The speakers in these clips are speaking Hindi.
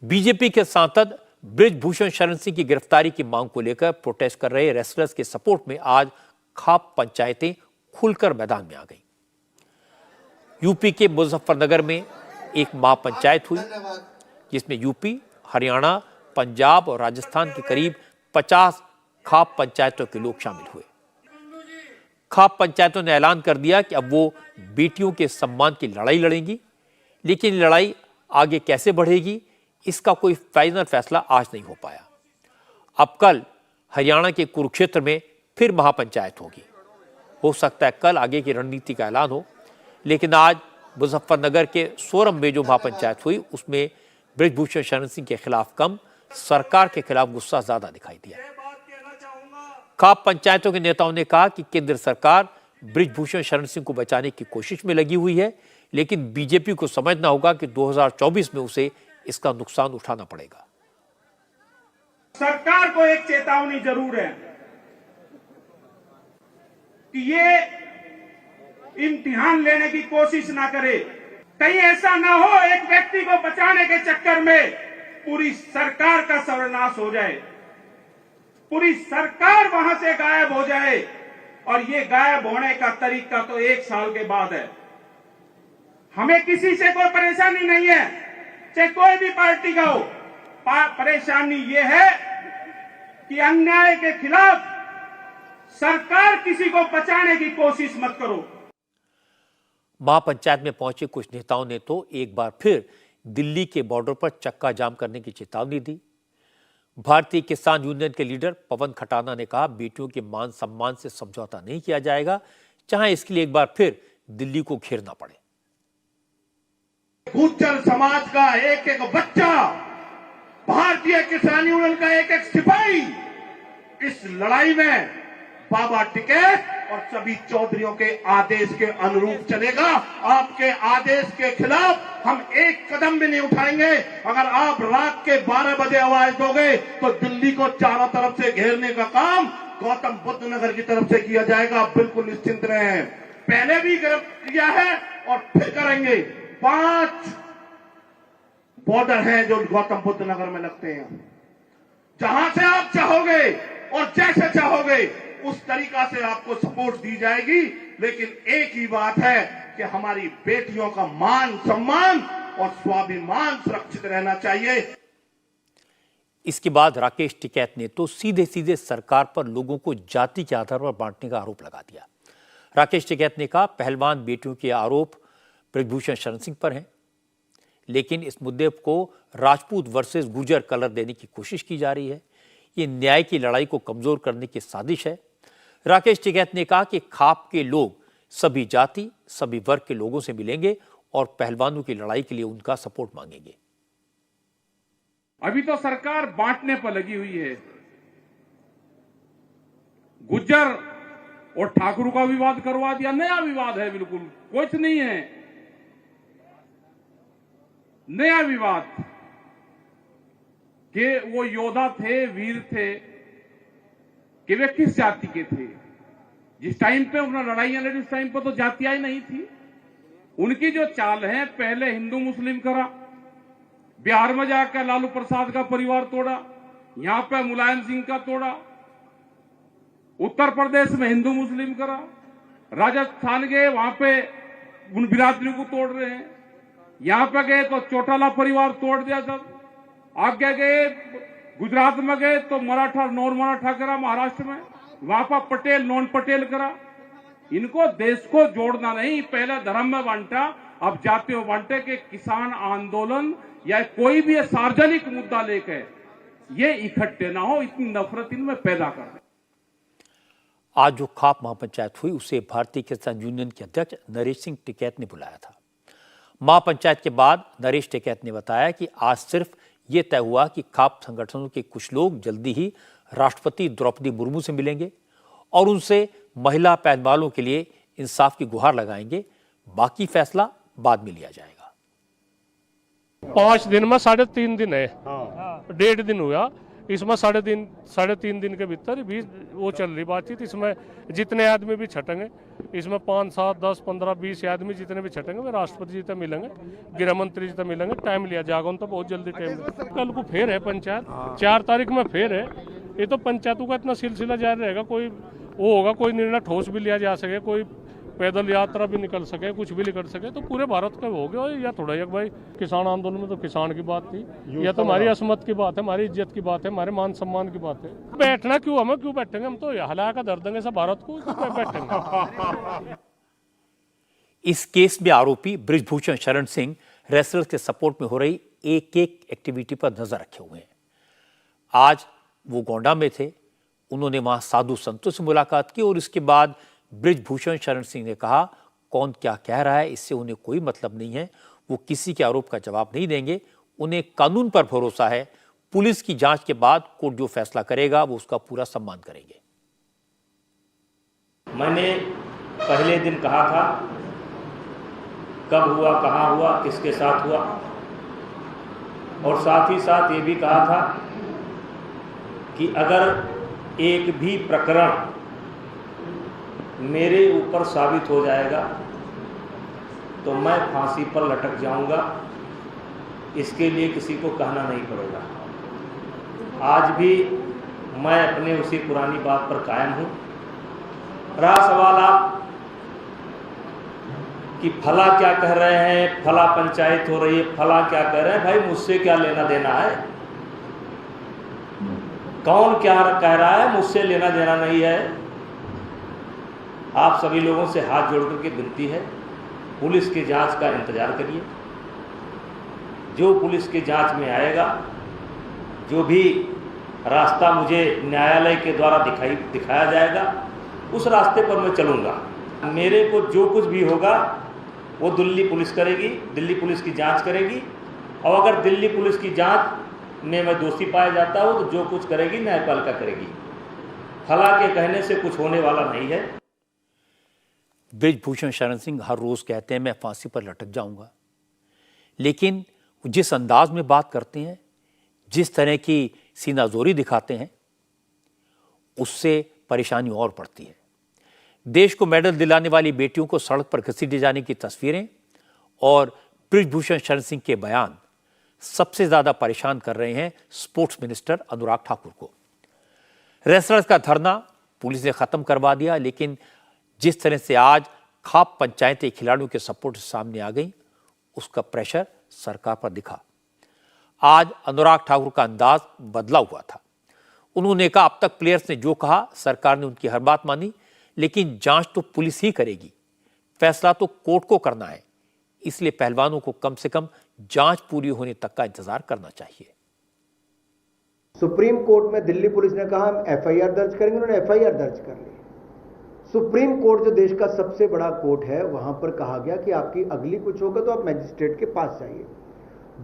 बीजेपी के सांसद बृजभूषण शरण सिंह की गिरफ्तारी की मांग को लेकर प्रोटेस्ट कर रहे रेसलर्स के सपोर्ट में आज खाप पंचायतें खुलकर मैदान में आ गईं। यूपी के मुजफ्फरनगर में एक महापंचायत हुई जिसमें यूपी, हरियाणा, पंजाब और राजस्थान के करीब 50 खाप पंचायतों के लोग शामिल हुए। खाप पंचायतों ने ऐलान कर दिया कि अब वो बेटियों के सम्मान की लड़ाई लड़ेंगी, लेकिन लड़ाई आगे कैसे बढ़ेगी इसका कोई फाइनल फैसला आज नहीं हो पाया। अब कल हरियाणा के कुरुक्षेत्र में फिर महापंचायत होगी। हो सकता है कल आगे की रणनीति का ऐलान हो, लेकिन आज मुजफ्फरनगर के सोरम में जो महापंचायत हुई उसमें बृजभूषण शरण सिंह के खिलाफ कम, सरकार के खिलाफ गुस्सा ज्यादा दिखाई दिया। खाप पंचायतों के नेताओं ने कहा कि केंद्र सरकार बृजभूषण शरण सिंह को बचाने की कोशिश में लगी हुई है, लेकिन बीजेपी को समझना होगा कि 2024 में उसे इसका नुकसान उठाना पड़ेगा। सरकार को एक चेतावनी जरूर है कि ये इम्तिहान लेने की कोशिश ना करे। कहीं ऐसा ना हो एक व्यक्ति को बचाने के चक्कर में पूरी सरकार का सर्वनाश हो जाए, पूरी सरकार वहां से गायब हो जाए। और ये गायब होने का तरीका तो 1 साल के बाद है। हमें किसी से कोई परेशानी नहीं है, चाहे कोई भी पार्टी का हो। परेशानी ये है कि अन्याय के खिलाफ सरकार किसी को बचाने की कोशिश मत करो। महापंचायत में पहुंचे कुछ नेताओं ने तो एक बार फिर दिल्ली के बॉर्डर पर चक्का जाम करने की चेतावनी दी। भारतीय किसान यूनियन के लीडर पवन खटाना ने कहा, बेटियों के मान सम्मान से समझौता नहीं किया जाएगा, चाहे इसके लिए एक बार फिर दिल्ली को घेरना पड़े। गुर्जर समाज का एक एक बच्चा, भारतीय किसान यूनियन का एक एक सिपाही इस लड़ाई में बाबा टिके और सभी चौधरियों के आदेश के अनुरूप चलेगा। आपके आदेश के खिलाफ हम एक कदम भी नहीं उठाएंगे। अगर आप रात के 12 बजे आवाज दोगे तो दिल्ली को चारों तरफ से घेरने का काम गौतम बुद्ध नगर की तरफ से किया जाएगा। बिल्कुल निश्चिंत रहें, पहले भी किया है और फिर करेंगे। 5 बॉर्डर हैं जो गौतम बुद्ध नगर में लगते हैं। जहां से आप चाहोगे और जैसे चाहोगे उस तरीका से आपको सपोर्ट दी जाएगी। लेकिन एक ही बात है कि हमारी बेटियों का मान सम्मान और स्वाभिमान सुरक्षित रहना चाहिए। इसके बाद राकेश टिकैत ने तो सीधे सीधे सरकार पर लोगों को जाति के आधार पर बांटने का आरोप लगा दिया। राकेश टिकैत ने कहा, पहलवान बेटियों के आरोप बृजभूषण शरण सिंह पर हैं, लेकिन इस मुद्दे को राजपूत वर्सेस गुर्जर कलर देने की कोशिश की जा रही है। ये न्याय की लड़ाई को कमजोर करने की साजिश है। राकेश टिकैत ने कहा कि खाप के लोग सभी जाति, सभी वर्ग के लोगों से मिलेंगे और पहलवानों की लड़ाई के लिए उनका सपोर्ट मांगेंगे। अभी तो सरकार बांटने पर लगी हुई है। गुज्जर और ठाकुर का विवाद करवा दिया, नया विवाद है, बिल्कुल कुछ नहीं है, नया विवाद कि वो योद्धा थे, वीर थे, कि वे किस जाति के थे। जिस टाइम पे उन्होंने लड़ाइयां लड़ी उस टाइम पे तो जातियां ही नहीं थी। उनकी जो चाल है, पहले हिंदू मुस्लिम करा, बिहार में जाकर लालू प्रसाद का परिवार तोड़ा, यहां पे मुलायम सिंह का तोड़ा, उत्तर प्रदेश में हिंदू मुस्लिम करा, राजस्थान गए वहां पे उन बिरादरी को तोड़ रहे हैं, यहां पे गए तो चौटाला परिवार तोड़ दिया। सब आगे गए, गुजरात में गए तो मराठा नॉन मराठा करा, महाराष्ट्र में वहां पर पटेल नॉन पटेल करा। इनको देश को जोड़ना नहीं, पहले धर्म में बांटा, अब जाति में बांटे कि किसान आंदोलन या कोई भी सार्वजनिक मुद्दा लेकर ये इकट्ठे ना हो, इतनी नफरत इनमें पैदा कर। आज जो खाप महापंचायत हुई उसे भारतीय किसान यूनियन के अध्यक्ष नरेश सिंह टिकैत ने बुलाया था। महापंचायत के बाद नरेश टिकैत ने बताया कि आज सिर्फ ये तय हुआ कि खाप संगठनों के कुछ लोग जल्दी ही राष्ट्रपति द्रौपदी मुर्मू से मिलेंगे और उनसे महिला पहलवानों के लिए इंसाफ की गुहार लगाएंगे। बाकी फैसला बाद में लिया जाएगा। 5 दिन में 3.5 दिन है, 1.5 दिन हुआ। इसमें साढ़े तीन दिन के भीतर भी वो चल रही बातचीत। इसमें जितने आदमी भी छटेंगे, इसमें 5, 7, 10, 15, 20 आदमी जितने भी छटेंगे वे राष्ट्रपति जी तक मिलेंगे, गृह मंत्री जी तक मिलेंगे। टाइम लिया जाएगा उन तो बहुत जल्दी टाइम। कल को फिर है पंचायत, 4 तारीख में फिर है। ये तो पंचायतों का इतना सिलसिला जारी रहेगा, कोई वो होगा, कोई निर्णय ठोस भी लिया जा सके, कोई पैदल यात्रा भी निकल सके, कुछ भी निकल सके, तो पूरे भारत का हो गया। या थोड़ा एक भाई किसान आंदोलन में तो किसान की बात थी, या तो हमारी असमत की बात है, हमारी इज्जत की बात है, हमारे मान सम्मान की बात है। बैठना क्यों, हमें क्यों बैठेंगे, हम तो हला का दर्द देंगे सब भारत को, तो बैठेंगे। इस केस में आरोपी बृजभूषण शरण सिंह रेसलर्स के सपोर्ट में हो रही एक एक्टिविटी पर नजर रखे हुए हैं। आज वो गोंडा में थे, उन्होंने वहां साधु संतों से मुलाकात की और इसके बाद बृजभूषण शरण सिंह ने कहा कौन क्या कह रहा है इससे उन्हें कोई मतलब नहीं है, वो किसी के आरोप का जवाब नहीं देंगे, उन्हें कानून पर भरोसा है, पुलिस की जांच के बाद कोर्ट जो फैसला करेगा वो उसका पूरा सम्मान करेंगे। मैंने पहले दिन कहा था, कब हुआ, कहां हुआ, किसके साथ हुआ, और साथ ही साथ ये भी कहा था कि अगर एक भी प्रकरण मेरे ऊपर साबित हो जाएगा तो मैं फांसी पर लटक जाऊंगा, इसके लिए किसी को कहना नहीं पड़ेगा। आज भी मैं अपने उसी पुरानी बात पर कायम हूं। रहा सवाल आप कि फला क्या कह रहे हैं, फला पंचायत हो रही है, फला क्या कह रहे हैं, भाई मुझसे क्या लेना देना है, कौन क्या कह रहा है, मुझसे लेना देना नहीं है। आप सभी लोगों से हाथ जोड़कर के विनती है, पुलिस की जांच का इंतजार करिए। जो पुलिस की जांच में आएगा, जो भी रास्ता मुझे न्यायालय के द्वारा दिखाया जाएगा, उस रास्ते पर मैं चलूँगा। मेरे को जो कुछ भी होगा वो दिल्ली पुलिस करेगी, दिल्ली पुलिस की जांच करेगी, और अगर दिल्ली पुलिस की जांच में मैं दोषी पाया जाता हूँ तो जो कुछ करेगी न्यायपालिका करेगी। फला के कहने से कुछ होने वाला नहीं है। बृजभूषण शरण सिंह हर रोज कहते हैं मैं फांसी पर लटक जाऊंगा, लेकिन जिस अंदाज में बात करते हैं, जिस तरह की सीनाजोरी दिखाते हैं, उससे परेशानी और बढ़ती है। देश को मेडल दिलाने वाली बेटियों को सड़क पर घसीटे जाने की तस्वीरें और बृजभूषण शरण सिंह के बयान सबसे ज्यादा परेशान कर रहे हैं स्पोर्ट्स मिनिस्टर अनुराग ठाकुर को। रेसलर्स का धरना पुलिस ने खत्म करवा दिया, लेकिन जिस तरह से आज खाप पंचायतें खिलाड़ियों के सपोर्ट से सामने आ गई, उसका प्रेशर सरकार पर दिखा। आज अनुराग ठाकुर का अंदाज बदला हुआ था। उन्होंने कहा अब तक प्लेयर्स ने जो कहा सरकार ने उनकी हर बात मानी, लेकिन जांच तो पुलिस ही करेगी, फैसला तो कोर्ट को करना है, इसलिए पहलवानों को कम से कम जांच पूरी होने तक का इंतजार करना चाहिए। सुप्रीम कोर्ट में दिल्ली पुलिस ने कहा हम एफआईआर दर्ज करेंगे, उन्होंने एफआईआर दर्ज कर ली। सुप्रीम कोर्ट जो देश का सबसे बड़ा कोर्ट है, वहां पर कहा गया कि आपकी अगली कुछ होगा तो आप मैजिस्ट्रेट के पास जाइए।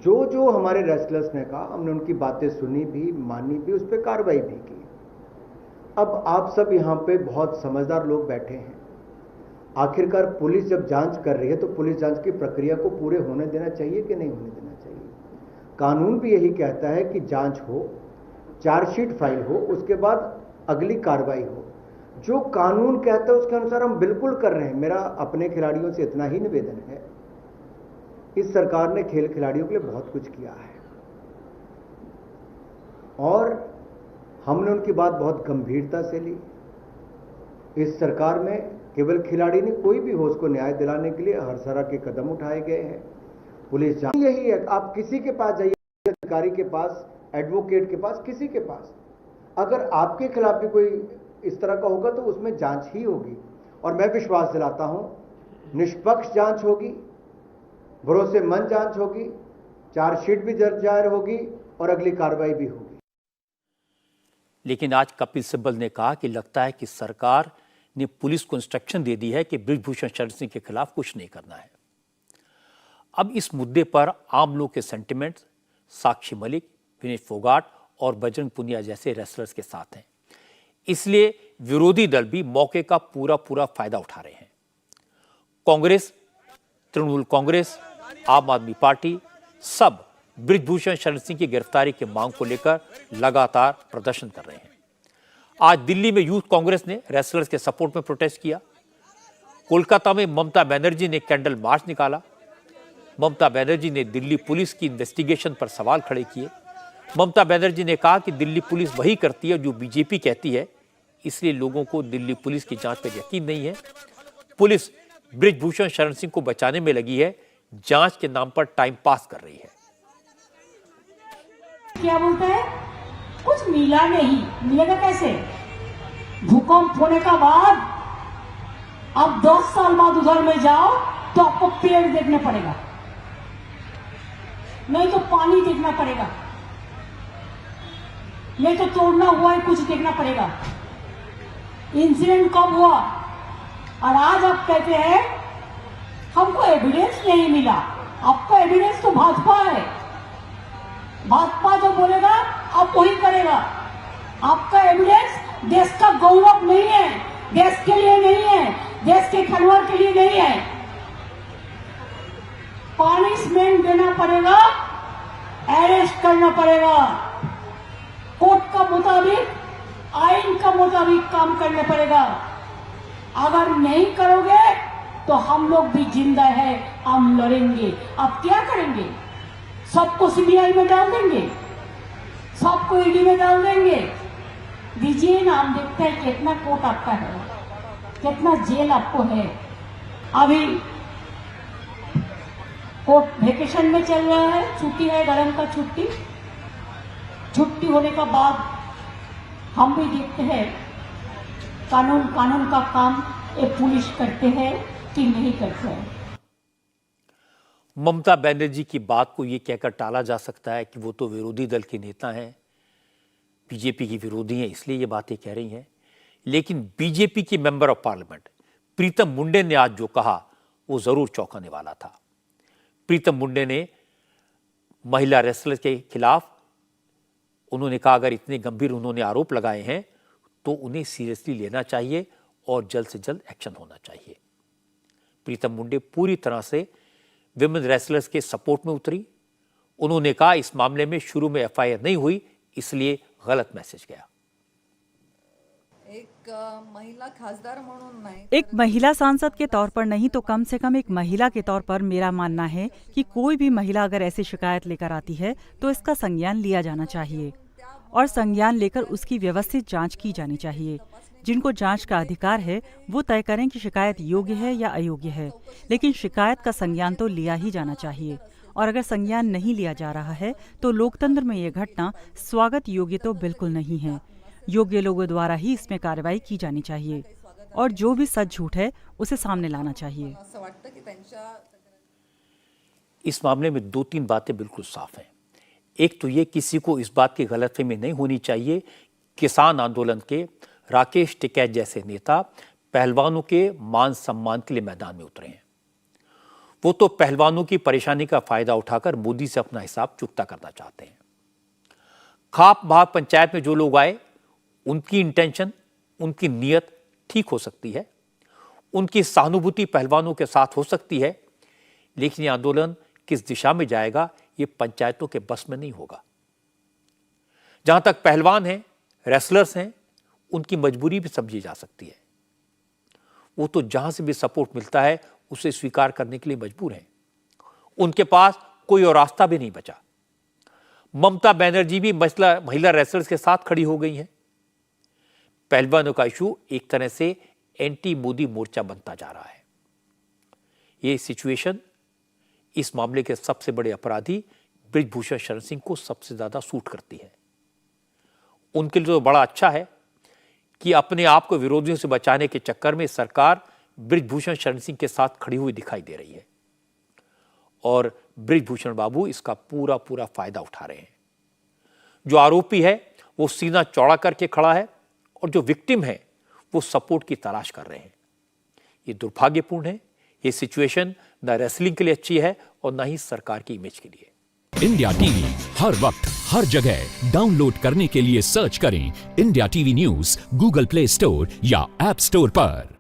जो जो हमारे रेसलर्स ने कहा, हमने उनकी बातें सुनी भी, मानी भी, उस पर कार्रवाई भी की। अब आप सब यहां पे बहुत समझदार लोग बैठे हैं। आखिरकार पुलिस जब जांच कर रही है तो पुलिस जांच की प्रक्रिया को पूरे होने देना चाहिए कि नहीं होने देना चाहिए। कानून भी यही कहता है कि जांच हो, चार्जशीट फाइल हो, उसके बाद अगली कार्रवाई हो। जो कानून कहता है उसके अनुसार हम बिल्कुल कर रहे हैं। मेरा अपने खिलाड़ियों से इतना ही निवेदन है, इस सरकार ने खेल खिलाड़ियों के लिए बहुत कुछ किया है और हमने उनकी बात बहुत गंभीरता से ली। इस सरकार में केवल खिलाड़ी नहीं, कोई भी हो उसको न्याय दिलाने के लिए हर तरह के कदम उठाए गए हैं। पुलिस जांच यही है, आप किसी के पास जाइए, अधिकारी के पास, एडवोकेट के पास, किसी के पास, अगर आपके खिलाफ भी कोई इस तरह का होगा तो उसमें जांच ही होगी। और मैं विश्वास दिलाता हूं निष्पक्ष जांच होगी, भरोसेमंद जांच होगी, चार्जशीट भी जाहिर होगी और अगली कार्रवाई भी होगी। लेकिन आज कपिल सिब्बल ने कहा कि लगता है कि सरकार ने पुलिस को इंस्ट्रक्शन दे दी है कि बृजभूषण शरण सिंह के खिलाफ कुछ नहीं करना है। अब इस मुद्दे पर आम लोग के सेंटिमेंट्स साक्षी मलिक, विनेश फोगाट और बजरंग पुनिया जैसे रेसलर्स के साथ हैं, इसलिए विरोधी दल भी मौके का पूरा फायदा उठा रहे हैं। कांग्रेस, तृणमूल कांग्रेस, आम आदमी पार्टी सब बृजभूषण शरण सिंह की गिरफ्तारी की मांग को लेकर लगातार प्रदर्शन कर रहे हैं। आज दिल्ली में यूथ कांग्रेस ने रेसलर्स के सपोर्ट में प्रोटेस्ट किया। कोलकाता में ममता बनर्जी ने कैंडल मार्च निकाला। ममता बनर्जी ने दिल्ली पुलिस की इन्वेस्टिगेशन पर सवाल खड़े किए। ममता बनर्जी ने कहा कि दिल्ली पुलिस वही करती है जो बीजेपी कहती है, इसलिए लोगों को दिल्ली पुलिस की जांच पर यकीन नहीं है। पुलिस बृजभूषण शरण सिंह को बचाने में लगी है, जांच के नाम पर टाइम पास कर रही है। क्या बोलता है? कुछ मिला नहीं, मिलेगा कैसे? भूकंप होने का बाद अब 10 साल बाद उधर में जाओ तो आपको पेड़ देखना पड़ेगा, नहीं तो पानी देखना पड़ेगा, नहीं तो तोड़ना हुआ है कुछ देखना पड़ेगा। इंसिडेंट कब हुआ? और आज आप कहते हैं हमको एविडेंस नहीं मिला। आपका एविडेंस तो भाजपा है, भाजपा जो बोलेगा आप वही करेगा। आपका एविडेंस देश का गौरव नहीं है, देश के लिए नहीं है, देश के खनवर के लिए नहीं है। पनिशमेंट देना पड़ेगा, अरेस्ट करना पड़ेगा, कोर्ट का मुताबिक, आइन का मुताबिक काम करना पड़ेगा। अगर नहीं करोगे तो हम लोग भी जिंदा है, हम लड़ेंगे। अब क्या करेंगे? सबको सीबीआई में डाल देंगे, सबको ईडी में डाल देंगे। दीजिए ना, हम देखते हैं कितना कोर्ट आपका है, कितना जेल आपको है। अभी कोर्ट वेकेशन में चल रहा है, छुट्टी है, गरम का छुट्टी। छुट्टी होने का बाद हम भी देखते हैं कानून का काम ये पुलिस करते हैं कि नहीं करते हैं। ममता बनर्जी की बात को ये कहकर टाला जा सकता है कि वो तो विरोधी दल के नेता हैं, बीजेपी की विरोधी हैं, इसलिए ये बातें कह रही हैं। लेकिन बीजेपी की member of parliament Pritam Munde ने आज जो कहा वो जरूर चौंकाने वाला था। प्रीतम मुंडे ने महिला रेसलर के खिलाफ उन्होंने कहा अगर इतने गंभीर उन्होंने आरोप लगाए हैं तो उन्हें सीरियसली लेना चाहिए और जल्द से जल्द एक्शन होना चाहिए। प्रीतम मुंडे पूरी तरह से विमेन रेसलर्स के सपोर्ट में उतरी। उन्होंने कहा इस मामले में शुरू में एफआईआर नहीं हुई, इसलिए गलत मैसेज गया। एक महिला सांसद के तौर पर नहीं तो कम से कम एक महिला के तौर पर मेरा मानना है कि कोई भी महिला अगर ऐसी शिकायत लेकर आती है तो इसका संज्ञान लिया जाना चाहिए और संज्ञान लेकर उसकी व्यवस्थित जांच की जानी चाहिए। जिनको जांच का अधिकार है वो तय करें कि शिकायत योग्य है या अयोग्य है, लेकिन शिकायत का संज्ञान तो लिया ही जाना चाहिए। और अगर संज्ञान नहीं लिया जा रहा है तो लोकतंत्र में ये घटना स्वागत योग्य तो बिल्कुल नहीं है। योग्य लोगों द्वारा ही इसमें कार्रवाई की जानी चाहिए और जो भी सच झूठ है उसे सामने लाना चाहिए। इस मामले में 2-3 बातें बिल्कुल साफ हैं। एक तो ये किसी को इस बात की गलतफहमी नहीं होनी चाहिए, किसान आंदोलन के राकेश टिकैत जैसे नेता पहलवानों के मान सम्मान के लिए मैदान में उतरे हैं। वो तो पहलवानों की परेशानी का फायदा उठाकर मोदी से अपना हिसाब चुकता करना चाहते हैं। खाप भाग पंचायत में जो लोग आए उनकी इंटेंशन, उनकी नीयत ठीक हो सकती है, उनकी सहानुभूति पहलवानों के साथ हो सकती है, लेकिन ये आंदोलन किस दिशा में जाएगा ये पंचायतों के बस में नहीं होगा। जहां तक पहलवान हैं, रेसलर्स हैं, उनकी मजबूरी भी समझी जा सकती है। वो तो जहां से भी सपोर्ट मिलता है उसे स्वीकार करने के लिए मजबूर हैं। उनके पास कोई और रास्ता भी नहीं बचा। ममता बनर्जी भी महिला रेसलर्स के साथ खड़ी हो गई हैं। पहलवानों का इशू एक तरह से एंटी मोदी मोर्चा बनता जा रहा है। ये सिचुएशन इस मामले के सबसे बड़े अपराधी बृजभूषण शरण सिंह को सबसे ज्यादा सूट करती है। उनके लिए तो बड़ा अच्छा है कि अपने आप को विरोधियों से बचाने के चक्कर में सरकार बृजभूषण शरण सिंह के साथ खड़ी हुई दिखाई दे रही है और बृजभूषण बाबू इसका पूरा पूरा फायदा उठा रहे हैं। जो आरोपी है वो सीना चौड़ा करके खड़ा है और जो विक्टिम है वो सपोर्ट की तलाश कर रहे हैं। ये दुर्भाग्यपूर्ण है। ये सिचुएशन न रेसलिंग के लिए अच्छी है और न ही सरकार की इमेज के लिए। इंडिया टीवी हर वक्त हर जगह डाउनलोड करने के लिए सर्च करें India TV news Google play store या ऐप स्टोर पर।